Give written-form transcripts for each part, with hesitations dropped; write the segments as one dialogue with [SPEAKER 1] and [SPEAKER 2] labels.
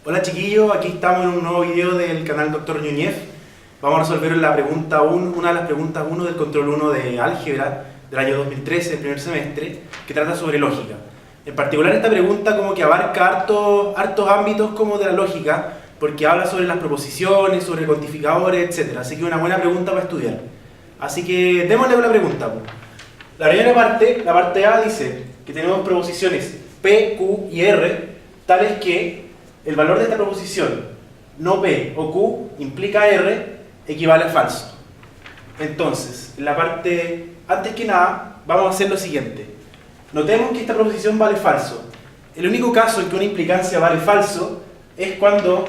[SPEAKER 1] Hola chiquillos, aquí estamos en un nuevo video del canal Dr. Núñez. Vamos a resolver la pregunta 1, una de las preguntas 1 del control 1 de álgebra del año 2013, del primer semestre, que trata sobre lógica. En particular esta pregunta como que abarca hartos ámbitos como de la lógica, porque habla sobre las proposiciones, sobre cuantificadores, etc. Así que una buena pregunta para estudiar. Así que démosle una pregunta. La primera parte, la parte A, dice que tenemos proposiciones P, Q y R, tales que el valor de esta proposición, no P o Q, implica R, equivale a falso. Entonces, en la parte, antes que nada, vamos a hacer lo siguiente. Notemos que esta proposición vale falso. El único caso en que una implicancia vale falso es cuando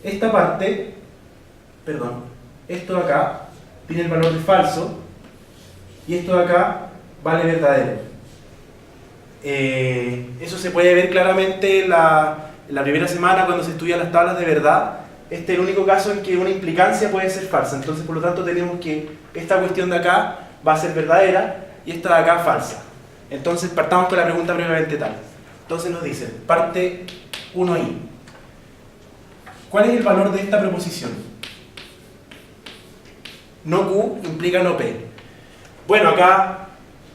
[SPEAKER 1] esta parte, esto de acá tiene el valor de falso y esto de acá vale verdadero. Eso se puede ver claramente en la primera semana cuando se estudian las tablas de verdad. Este es el único caso en que una implicancia puede ser falsa. Entonces, por lo tanto, tenemos que esta cuestión de acá va a ser verdadera y esta de acá falsa. Entonces, partamos con la pregunta previamente tal. Entonces nos dicen, parte 1i. ¿Cuál es el valor de esta proposición? No Q implica no P. Bueno, acá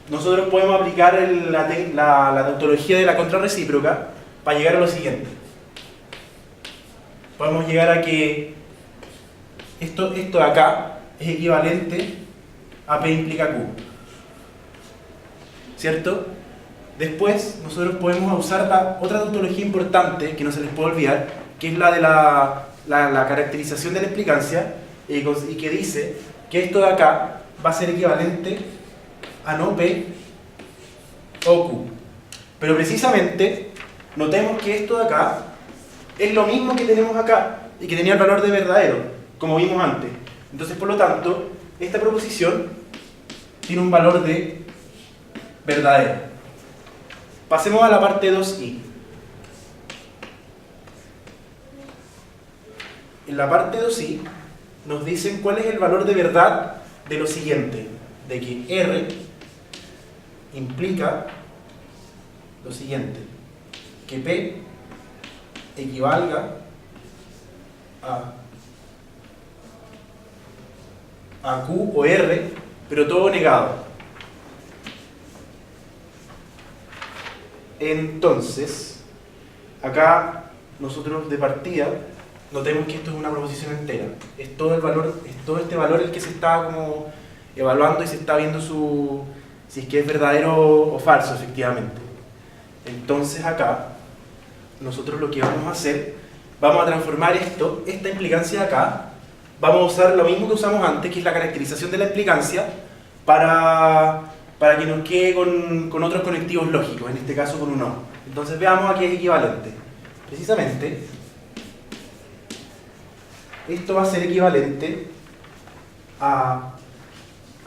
[SPEAKER 1] nosotros podemos aplicar la tautología de la contrarrecíproca para llegar a lo siguiente. Podemos llegar a que esto de acá es equivalente a P implica Q. ¿Cierto? Después nosotros podemos usar la otra tautología importante que no se les puede olvidar, que es la de la caracterización de la implicancia, y que dice que esto de acá va a ser equivalente a no P o Q. Pero precisamente, notemos que esto de acá es lo mismo que tenemos acá y que tenía el valor de verdadero, como vimos antes. Entonces, por lo tanto, esta proposición tiene un valor de verdadero. Pasemos a la parte 2i. En la parte 2i nos dicen cuál es el valor de verdad de lo siguiente, de que R implica lo siguiente, que P equivalga a Q o R, pero todo negado. Entonces, acá nosotros de partida notemos que esto es una proposición entera. Es todo el valor, es todo este valor el que se está como evaluando y se está viendo si es que es verdadero o falso, efectivamente. Entonces acá, nosotros lo que vamos a hacer, vamos a transformar esta implicancia de acá, vamos a usar lo mismo que usamos antes, que es la caracterización de la implicancia, para que nos quede con otros conectivos lógicos, en este caso con un O. Entonces veamos a qué es equivalente. Precisamente, esto va a ser equivalente a,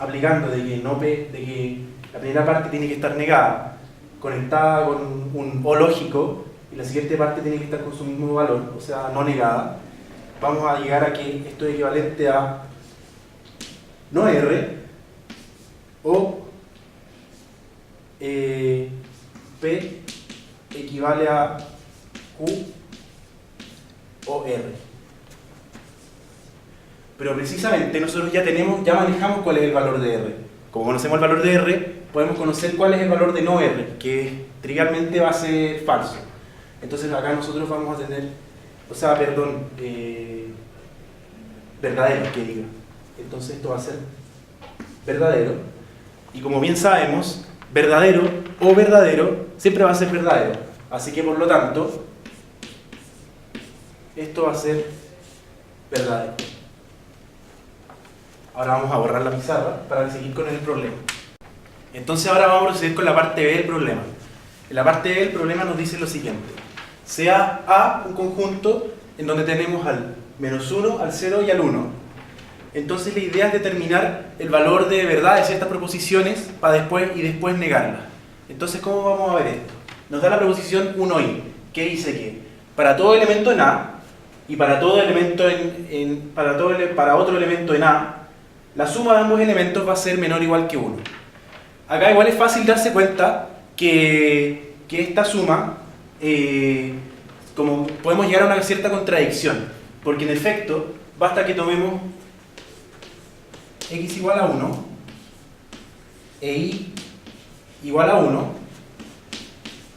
[SPEAKER 1] aplicando de que no P, de que la primera parte tiene que estar negada, conectada con un O lógico, y la siguiente parte tiene que estar con su mismo valor, o sea, no negada. Vamos a llegar a que esto es equivalente a no R o P equivale a Q o R. Pero precisamente nosotros ya manejamos cuál es el valor de R. Como conocemos el valor de R, podemos conocer cuál es el valor de no R, que trivialmente va a ser falso. Entonces acá nosotros vamos a tener, verdadero, que diga. Entonces esto va a ser verdadero. Y como bien sabemos, verdadero o verdadero siempre va a ser verdadero. Así que por lo tanto, esto va a ser verdadero. Ahora vamos a borrar la pizarra para seguir con el problema. Entonces ahora vamos a proceder con la parte B del problema. En la parte B del problema nos dice lo siguiente. Sea A un conjunto en donde tenemos al -1, al 0 y al 1. Entonces la idea es determinar el valor de verdad de ciertas proposiciones para después negarlas. Entonces, ¿cómo vamos a ver esto? Nos da la proposición 1i, que dice que para todo elemento en A y para todo elemento para otro elemento en A, la suma de ambos elementos va a ser menor o igual que 1. Acá igual es fácil darse cuenta que que esta suma, como podemos llegar a una cierta contradicción, porque en efecto, basta que tomemos x igual a 1 e y igual a 1,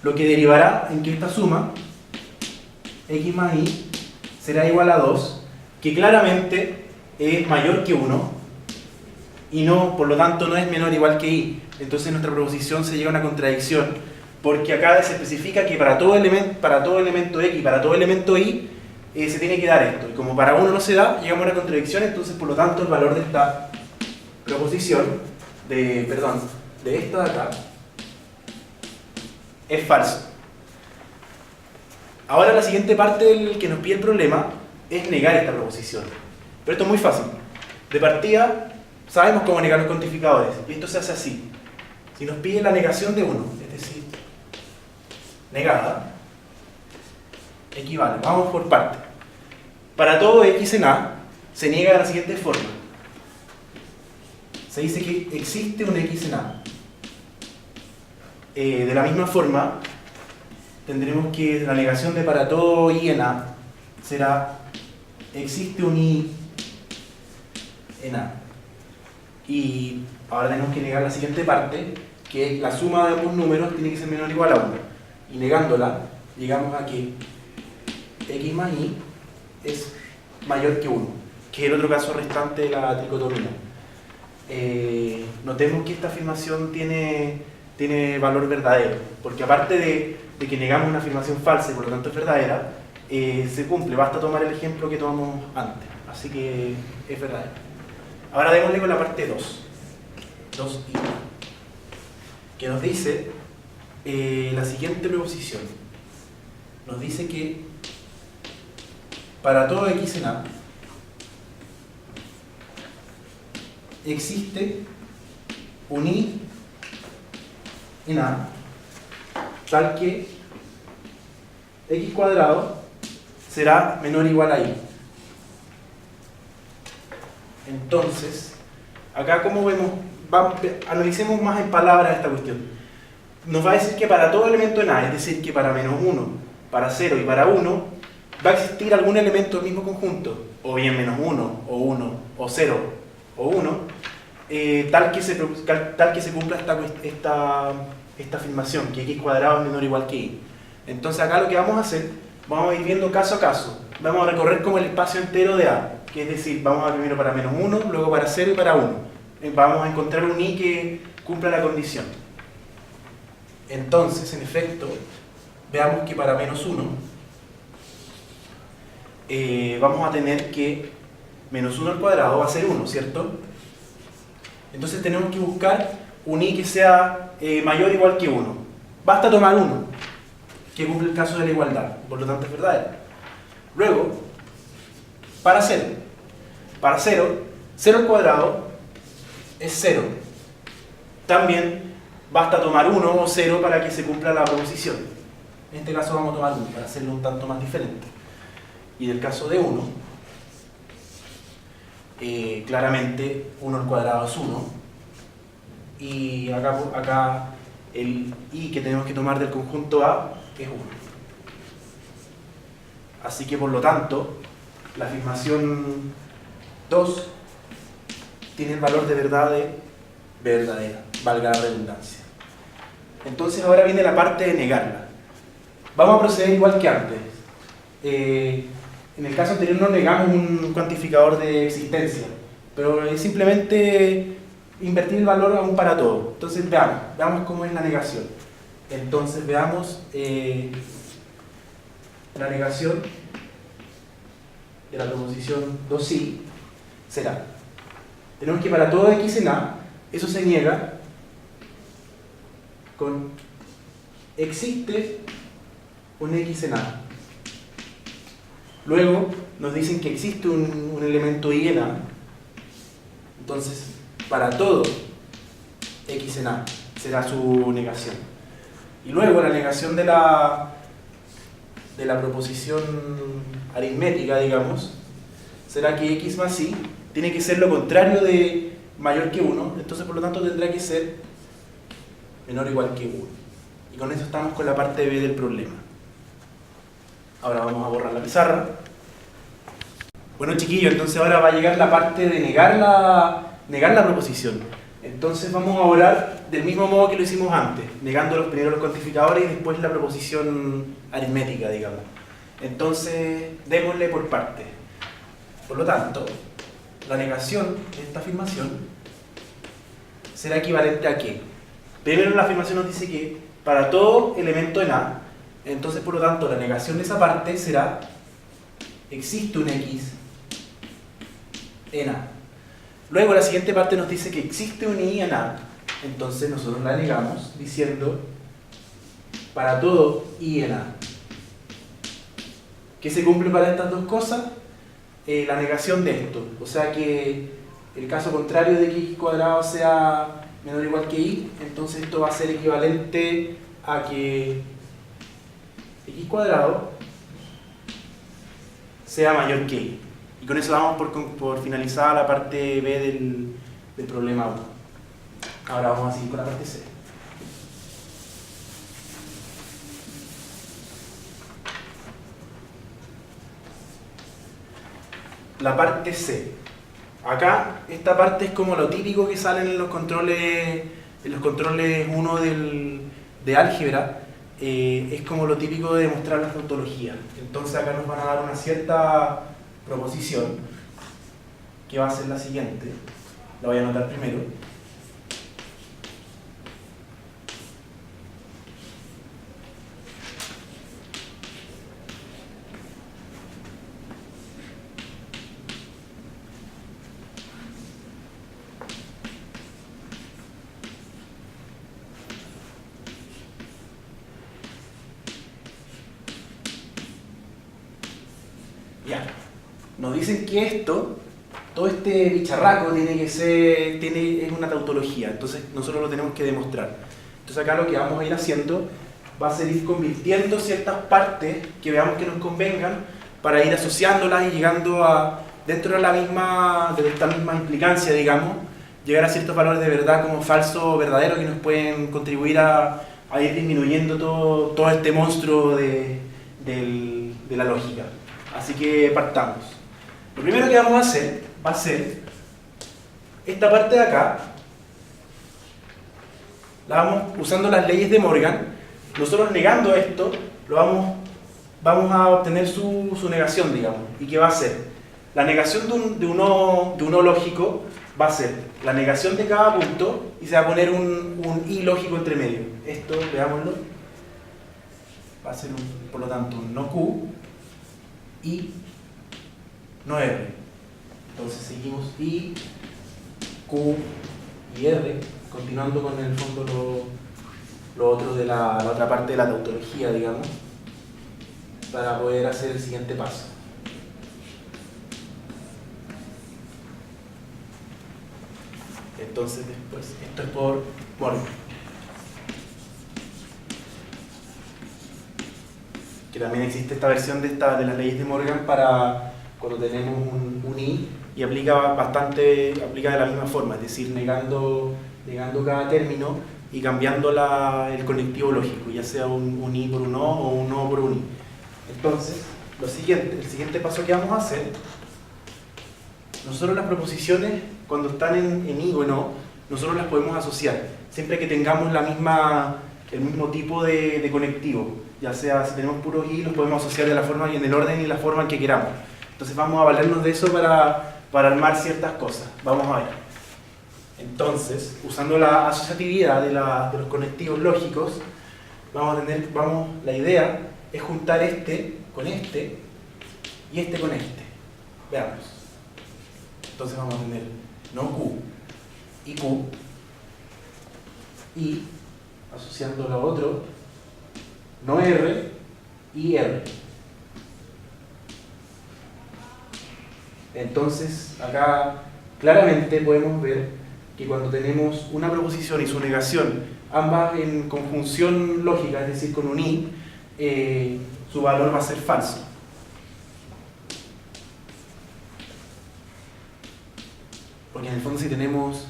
[SPEAKER 1] lo que derivará en que esta suma, x más y, será igual a 2, que claramente es mayor que 1, y no, por lo tanto no es menor o igual que y. Entonces nuestra proposición se llega a una contradicción, porque acá se especifica que para todo elemento x y para todo elemento y, se tiene que dar esto. Y como para uno no se da, llegamos a una contradicción, entonces por lo tanto el valor de esta proposición, de esta de acá, es falso. Ahora la siguiente parte del que nos pide el problema es negar esta proposición. Pero esto es muy fácil. De partida, sabemos cómo negar los cuantificadores, y esto se hace así. Si nos pide la negación de 1, es decir, negada, equivale. Vamos por parte. Para todo x en A, se niega de la siguiente forma. Se dice que existe un x en A. De la misma forma, tendremos que la negación de para todo y en A será existe un y en A. Y ahora tenemos que negar la siguiente parte, que la suma de ambos números tiene que ser menor o igual a 1. Y negándola, llegamos a que x más y es mayor que 1, que es el otro caso restante de la tricotomía. Notemos que esta afirmación tiene valor verdadero, porque aparte de que negamos una afirmación falsa y por lo tanto es verdadera, se cumple. Basta tomar el ejemplo que tomamos antes, así que es verdadero. Ahora démosle con la parte 2i, que nos dice la siguiente proposición. Nos dice que para todo x en A existe un y en A tal que x cuadrado será menor o igual a y. Entonces, acá como vemos, analicemos más en palabras esta cuestión. Nos va a decir que para todo elemento en A, es decir, que para menos 1, para 0 y para 1, va a existir algún elemento del mismo conjunto, o bien menos 1, o 1, o 0, o 1, tal que se cumpla esta afirmación, que x cuadrado es menor o igual que y. Entonces acá lo que vamos a hacer, vamos a ir viendo caso a caso. Vamos a recorrer como el espacio entero de A, que es decir, vamos a primero para menos 1, luego para 0 y para 1. Vamos a encontrar un y que cumpla la condición. Entonces, en efecto, veamos que para menos 1, vamos a tener que menos 1 al cuadrado va a ser 1, ¿cierto? Entonces tenemos que buscar un y que sea mayor o igual que 1. Basta tomar 1, que cumple el caso de la igualdad, por lo tanto es verdadero. Luego, para 0. Para 0, 0 al cuadrado es 0. También basta tomar 1 o 0 para que se cumpla la proposición. En este caso vamos a tomar 1 para hacerlo un tanto más diferente. Y del caso de 1, claramente 1 al cuadrado es 1. Y acá el y que tenemos que tomar del conjunto A es 1. Así que por lo tanto, la afirmación 2 tiene el valor de verdadera, valga la redundancia. Entonces ahora viene la parte de negarla. Vamos a proceder igual que antes. En el caso anterior no negamos un cuantificador de existencia, pero es simplemente invertir el valor aún para todo. Entonces veamos cómo es la negación. Entonces veamos la negación de la proposición 2i será, tenemos que para todo x en A, eso se niega con existe un x en A. Luego nos dicen que existe un elemento y en A. Entonces, para todo x en A será su negación. Y luego la negación de la proposición aritmética, digamos, será que x más y tiene que ser lo contrario de mayor que 1, entonces por lo tanto tendrá que ser menor o igual que 1. Y con eso estamos con la parte B del problema. Ahora vamos a borrar la pizarra. Bueno, chiquillos, entonces ahora va a llegar la parte de negar la proposición. Entonces vamos a orar del mismo modo que lo hicimos antes, negando primero los cuantificadores y después la proposición aritmética, digamos. Entonces, démosle por partes. Por lo tanto, la negación de esta afirmación será equivalente a ¿qué? Primero la afirmación nos dice que para todo elemento en A, entonces por lo tanto la negación de esa parte será existe un X en A. Luego la siguiente parte nos dice que existe un Y en A, entonces nosotros la negamos diciendo para todo Y en A. ¿Qué se cumple para estas dos cosas? La negación de esto, o sea que el caso contrario de que x cuadrado sea menor o igual que y, entonces esto va a ser equivalente a que x cuadrado sea mayor que y. Y con eso damos por finalizada la parte B del problema 1. Ahora vamos a seguir con la parte C. La parte C. Acá, esta parte es como lo típico que salen en los controles 1 de álgebra. Es como lo típico de demostrar la tautología. Entonces acá nos van a dar una cierta proposición que va a ser la siguiente. La voy a anotar primero. Ya, nos dicen que todo este bicharraco es una tautología, entonces nosotros lo tenemos que demostrar. Entonces acá lo que vamos a ir haciendo va a ser ir convirtiendo ciertas partes que veamos que nos convengan para ir asociándolas y llegando a, dentro de esta misma implicancia, digamos, llegar a ciertos valores de verdad como falso o verdadero que nos pueden contribuir a ir disminuyendo todo este monstruo de la lógica. Así que partamos. Lo primero que vamos a hacer va a ser esta parte de acá. La vamos usando las leyes de Morgan. Nosotros negando esto, vamos a obtener su negación, digamos. ¿Y qué va a ser? La negación de uno lógico va a ser la negación de cada punto y se va a poner un i lógico entre medio. Esto, veámoslo, va a ser por lo tanto un no q y no R. Entonces seguimos I, Q y R, continuando con el fondo lo otro de la otra parte de la tautología, digamos, para poder hacer el siguiente paso. Entonces después, esto es por Morgan. Que también existe esta versión de las leyes de Morgan para cuando tenemos un i y aplica de la misma forma, es decir, negando cada término y cambiando el conectivo lógico, ya sea un i por un o un o por un i. Entonces, el siguiente paso que vamos a hacer, nosotros las proposiciones cuando están en i o en o, nosotros las podemos asociar, siempre que tengamos el mismo tipo de conectivo. Ya sea, si tenemos puros i, los podemos asociar de la forma y en el orden y la forma en que queramos. Entonces vamos a valernos de eso para armar ciertas cosas. Vamos a ver. Entonces, usando la asociatividad de los conectivos lógicos, la idea es juntar este con este y este con este. Veamos. Entonces vamos a tener no q y q y asociando lo otro no R y R. Entonces, acá claramente podemos ver que cuando tenemos una proposición y su negación, ambas en conjunción lógica, es decir, con un i, su valor va a ser falso. Porque en el fondo si tenemos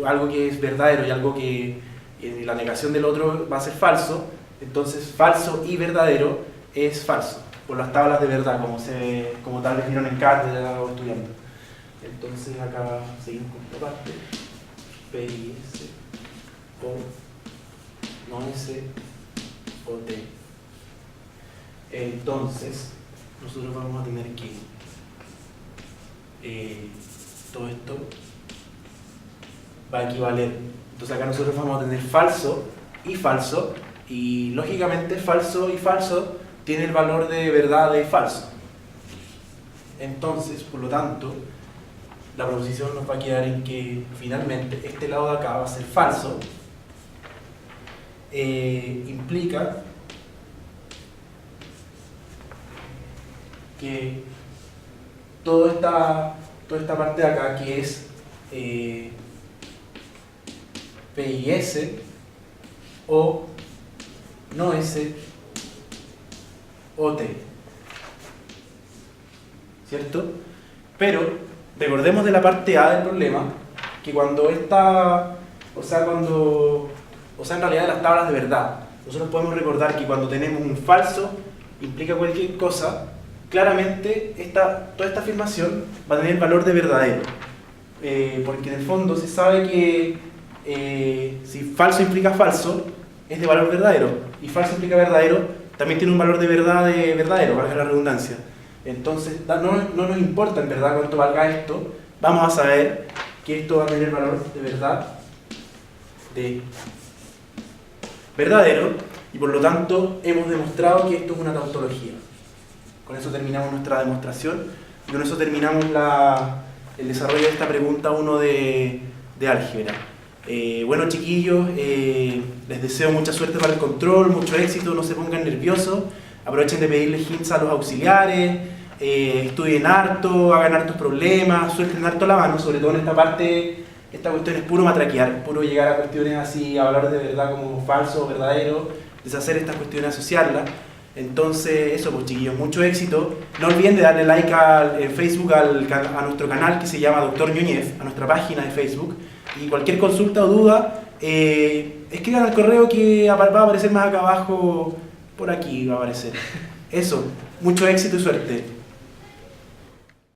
[SPEAKER 1] algo que es verdadero y algo que y la negación del otro va a ser falso, entonces falso y verdadero es falso, por las tablas de verdad, como tal vez vieron en cátedra o estudiando. Entonces acá seguimos con esta parte, P y S, O, no S, O, T. Entonces, nosotros vamos a tener que todo esto va a equivaler. Entonces acá nosotros vamos a tener falso, y lógicamente falso y falso tiene el valor de verdad de falso. Entonces, por lo tanto, la proposición nos va a quedar en que finalmente este lado de acá va a ser falso. Implica que toda esta parte de acá, que es P y S, O, no S, O, T. ¿Cierto? Pero recordemos de la parte A del problema que cuando en realidad de las tablas de verdad, nosotros podemos recordar que cuando tenemos un falso implica cualquier cosa, claramente toda esta afirmación va a tener el valor de verdadero, porque en el fondo se sabe que si falso implica falso, es de valor verdadero, y falso implica verdadero, también tiene un valor de verdad de verdadero, valga la redundancia. Entonces no nos importa en verdad cuánto valga esto, vamos a saber que esto va a tener valor de verdad de verdadero, y por lo tanto hemos demostrado que esto es una tautología. Con eso terminamos nuestra demostración y con eso terminamos el desarrollo de esta pregunta 1 de álgebra. Bueno, chiquillos, les deseo mucha suerte para el control, mucho éxito, no se pongan nerviosos, aprovechen de pedirle hints a los auxiliares, estudien harto, hagan hartos problemas, suelten harto la mano, sobre todo en esta parte. Esta cuestión es puro matraquear, puro llegar a cuestiones así, hablar de verdad como falso o verdadero, deshacer estas cuestiones, asociarlas. Entonces, eso pues chiquillos, mucho éxito. No olviden de darle like en Facebook a nuestro canal que se llama Dr. Ñuñez, a nuestra página de Facebook. Y cualquier consulta o duda, escriban al correo que va a aparecer más acá abajo, por aquí va a aparecer. Eso, mucho éxito y suerte.